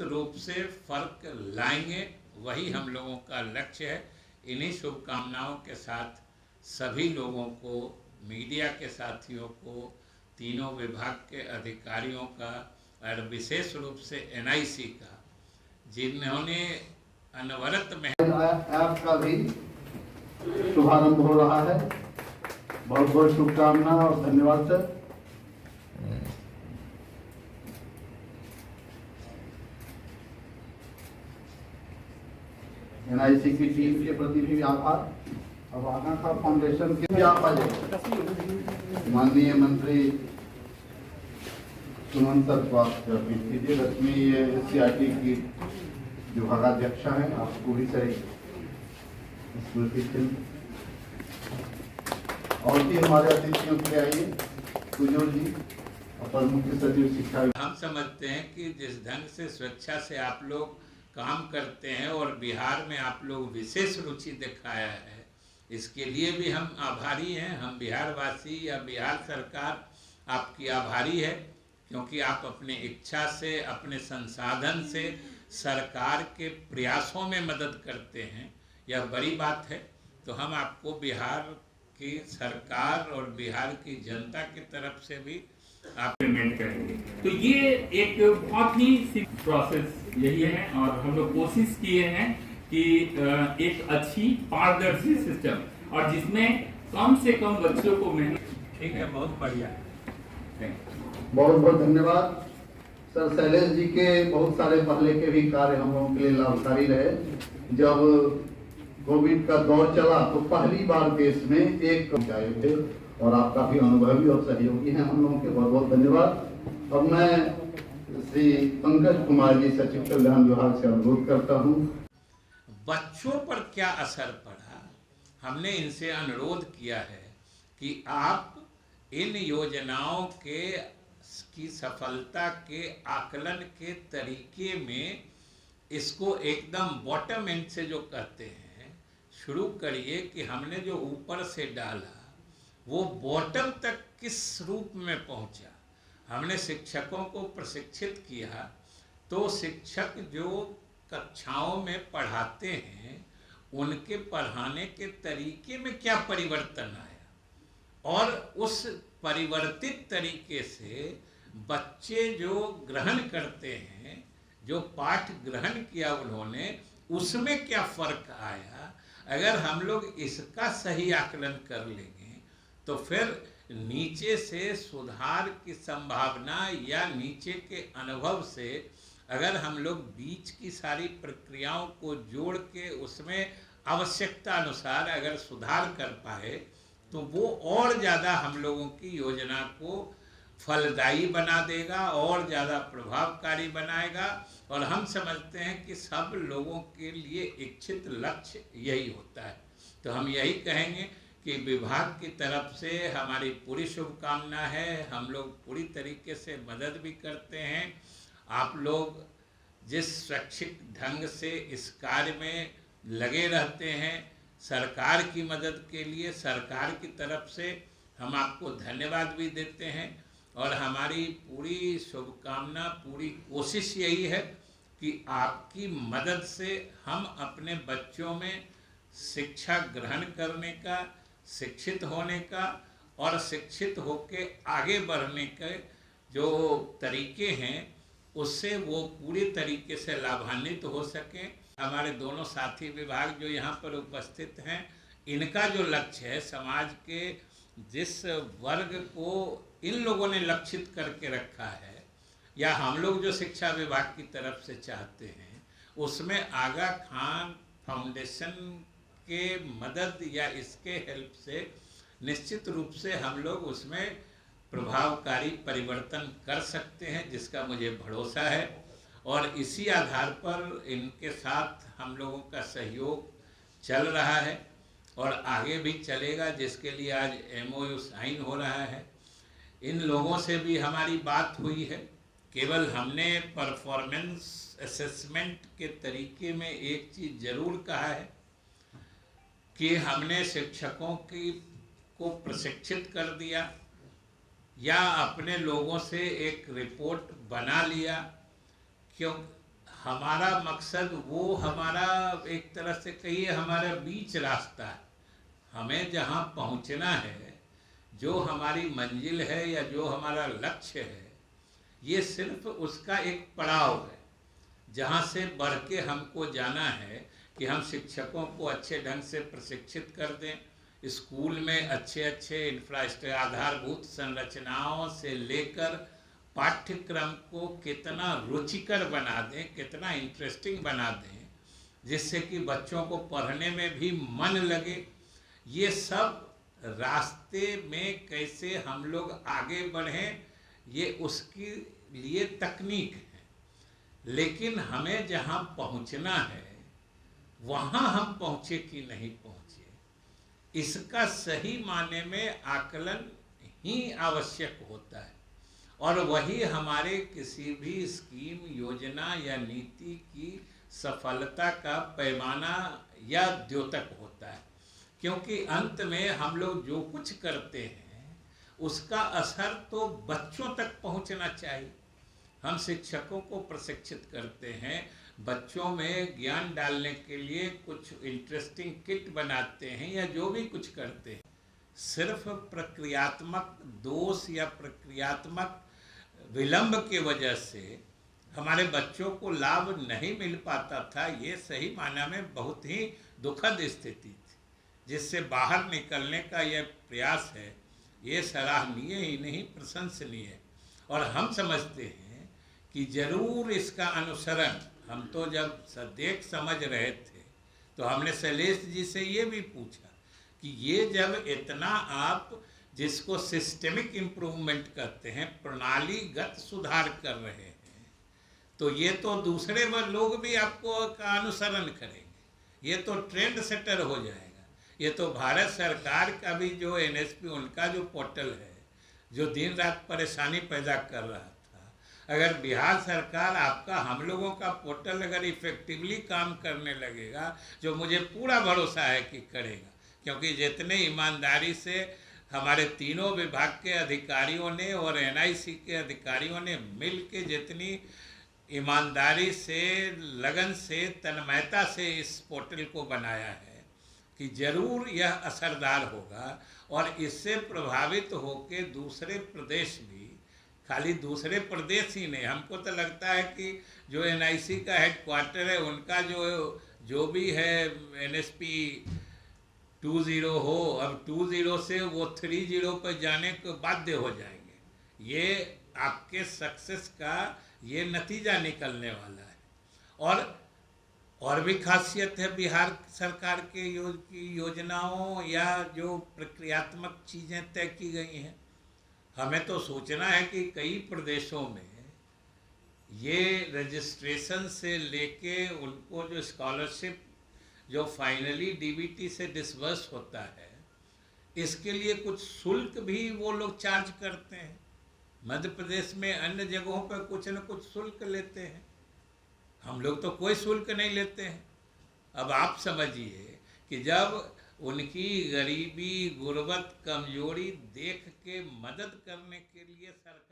रूप से फर्क लाएंगे, वही हम लोगों का लक्ष्य है। इन्हीं शुभकामनाओं के साथ सभी लोगों को, मीडिया के साथियों को, तीनों विभाग के अधिकारियों का और विशेष रूप से एनआईसी का, जिन्होंने अनवरत में ऐप का भी शुभारंभ हो रहा है। बहुत बहुत शुभकामना और धन्यवाद सर। एनआईसी की टीम के प्रति भी आभार। अब आकांक्षा फाउंडेशन के भी आप आ जाए। माननीय मंत्री सुमन सर को आप कीजिए। रश्मि ये सीआईटी की विभागाध्यक्षा है, आपको भी सही स्मृति चिन्ह। और भी हमारे अतिथियों के आइए कुजूर जी, अपर मुख्य सचिव शिक्षा। हम समझते हैं कि जिस ढंग से स्वेच्छा से आप लोग काम करते हैं और बिहार में आप लोग विशेष रुचि दिखाया है, इसके लिए भी हम आभारी हैं। हम बिहारवासी या बिहार सरकार आपकी आभारी है, क्योंकि आप अपने इच्छा से, अपने संसाधन से सरकार के प्रयासों में मदद करते हैं। यह बड़ी बात है। तो हम आपको बिहार की सरकार और बिहार की जनता की तरफ से भी आप पेमेंट करेंगे। तो ये एक बहुत ही प्रोसेस यही है, और हम लोग कोशिश किए हैं कि एक अच्छी पारदर्शी सिस्टम और जिसमें कम से कम बच्चों को मेहनत। ठीक है, बहुत बढ़िया। बहुत बहुत धन्यवाद सर। शैलेश जी के बहुत सारे पहले के भी कार्य हम लोगों के लिए लाभकारी रहे। जब कोविड का दौर चला तो पहली बार देश में एक आए थे, और आप काफी अनुभवी और सहयोगी हैं हम लोगों के। बहुत बहुत धन्यवाद। अब मैं श्री पंकज कुमार जी, सचिव कल्याण विभाग से अनुरोध करता हूँ। बच्चों पर क्या असर पड़ा, हमने इनसे अनुरोध किया है कि आप इन योजनाओं की सफलता के आकलन के तरीके में इसको एकदम बॉटम एंड से जो कहते हैं शुरू करिए, कि हमने जो ऊपर से डाला वो बॉटम तक किस रूप में पहुंचा। हमने शिक्षकों को प्रशिक्षित किया, तो शिक्षक जो कक्षाओं में पढ़ाते हैं उनके पढ़ाने के तरीके में क्या परिवर्तन आया, और उस परिवर्तित तरीके से बच्चे जो ग्रहण करते हैं, जो पाठ ग्रहण किया उन्होंने, उसमें क्या फर्क आया। अगर हम लोग इसका सही आकलन कर लेंगे तो फिर नीचे से सुधार की संभावना, या नीचे के अनुभव से अगर हम लोग बीच की सारी प्रक्रियाओं को जोड़ के उसमें आवश्यकता अनुसार अगर सुधार कर पाए, तो वो और ज़्यादा हम लोगों की योजना को फलदायी बना देगा, और ज़्यादा प्रभावकारी बनाएगा। और हम समझते हैं कि सब लोगों के लिए इच्छित लक्ष्य यही होता है। तो हम यही कहेंगे कि विभाग की तरफ से हमारी पूरी शुभकामना है। हम लोग पूरी तरीके से मदद भी करते हैं। आप लोग जिस शैक्षिक ढंग से इस कार्य में लगे रहते हैं सरकार की मदद के लिए, सरकार की तरफ से हम आपको धन्यवाद भी देते हैं। और हमारी पूरी शुभकामना, पूरी कोशिश यही है कि आपकी मदद से हम अपने बच्चों में शिक्षा ग्रहण करने का, शिक्षित होने का और शिक्षित होके आगे बढ़ने के जो तरीके हैं उससे वो पूरी तरीके से लाभान्वित हो सकें। हमारे दोनों साथी विभाग जो यहाँ पर उपस्थित हैं, इनका जो लक्ष्य है, समाज के जिस वर्ग को इन लोगों ने लक्षित करके रखा है, या हम लोग जो शिक्षा विभाग की तरफ से चाहते हैं, उसमें आगा खान फाउंडेशन के मदद या इसके हेल्प से निश्चित रूप से हम लोग उसमें प्रभावकारी परिवर्तन कर सकते हैं, जिसका मुझे भरोसा है। और इसी आधार पर इनके साथ हम लोगों का सहयोग चल रहा है और आगे भी चलेगा, जिसके लिए आज MOU साइन हो रहा है। इन लोगों से भी हमारी बात हुई है। केवल हमने परफॉर्मेंस असेसमेंट के तरीके में एक चीज़ जरूर कहा है कि हमने शिक्षकों को प्रशिक्षित कर दिया या अपने लोगों से एक रिपोर्ट बना लिया, क्यों हमारा मकसद वो हमारा एक तरह से कहिए हमारा बीच रास्ता है। हमें जहाँ पहुँचना है, जो हमारी मंजिल है या जो हमारा लक्ष्य है, ये सिर्फ उसका एक पड़ाव है जहाँ से बढ़ के हमको जाना है कि हम शिक्षकों को अच्छे ढंग से प्रशिक्षित कर दें, स्कूल में अच्छे अच्छे इंफ्रास्ट्रक्चर आधारभूत संरचनाओं से लेकर पाठ्यक्रम को कितना रुचिकर बना दें, कितना इंटरेस्टिंग बना दें, जिससे कि बच्चों को पढ़ने में भी मन लगे। ये सब रास्ते में कैसे हम लोग आगे बढ़ें, ये उसके लिए तकनीक है। लेकिन हमें जहाँ पहुँचना है वहाँ हम पहुँचे कि नहीं पहुँचे, इसका सही माने में आकलन ही आवश्यक होता है। और वही हमारे किसी भी स्कीम, योजना या नीति की सफलता का पैमाना या द्योतक होता है। क्योंकि अंत में हम लोग जो कुछ करते हैं उसका असर तो बच्चों तक पहुंचना चाहिए। हम शिक्षकों को प्रशिक्षित करते हैं, बच्चों में ज्ञान डालने के लिए कुछ इंटरेस्टिंग किट बनाते हैं या जो भी कुछ करते हैं, सिर्फ प्रक्रियात्मक दोष या प्रक्रियात्मक विलंब के वजह से हमारे बच्चों को लाभ नहीं मिल पाता था। ये सही मायने में बहुत ही दुखद स्थिति थी, जिससे बाहर निकलने का यह प्रयास है, ये सराहनीय ही नहीं प्रशंसनीय है। और हम समझते हैं कि जरूर इसका अनुसरण, हम तो जब देख समझ रहे थे तो हमने शैलेश जी से ये भी पूछा कि ये जब इतना आप जिसको सिस्टेमिक इम्प्रूवमेंट कहते हैं, प्रणालीगत सुधार कर रहे हैं, तो ये तो दूसरे लोग भी आपको का अनुसरण करेंगे, ये तो ट्रेंड सेटर हो जाएगा। ये तो भारत सरकार का भी जो NSP उनका जो पोर्टल है, जो दिन रात परेशानी पैदा कर रहा था, अगर बिहार सरकार आपका, हम लोगों का पोर्टल अगर इफेक्टिवली काम करने लगेगा, जो मुझे पूरा भरोसा है कि करेगा, क्योंकि जितने ईमानदारी से हमारे तीनों विभाग के अधिकारियों ने और NIC के अधिकारियों ने मिल के जितनी ईमानदारी से, लगन से, तन्मयता से इस पोर्टल को बनाया है कि जरूर यह असरदार होगा। और इससे प्रभावित होकर दूसरे प्रदेश भी, खाली दूसरे प्रदेश ही नहीं, हमको तो लगता है कि जो NIC का हेडक्वार्टर है उनका जो भी है NSP 20 हो, अब 20 से वो 30 पर जाने को बाध्य हो जाएंगे। ये आपके सक्सेस का ये नतीजा निकलने वाला है। और भी खासियत है बिहार सरकार के योजनाओं या जो प्रक्रियात्मक चीज़ें तय की गई हैं। हमें तो सोचना है कि कई प्रदेशों में ये रजिस्ट्रेशन से लेके उनको जो स्कॉलरशिप जो फाइनली DBT से डिसबर्स होता है, इसके लिए कुछ शुल्क भी वो लोग चार्ज करते हैं। मध्य प्रदेश में अन्य जगहों पर कुछ न कुछ शुल्क लेते हैं, हम लोग तो कोई शुल्क नहीं लेते हैं। अब आप समझिए कि जब उनकी गरीबी, गुर्बत, कमजोरी देख के मदद करने के लिए सरकार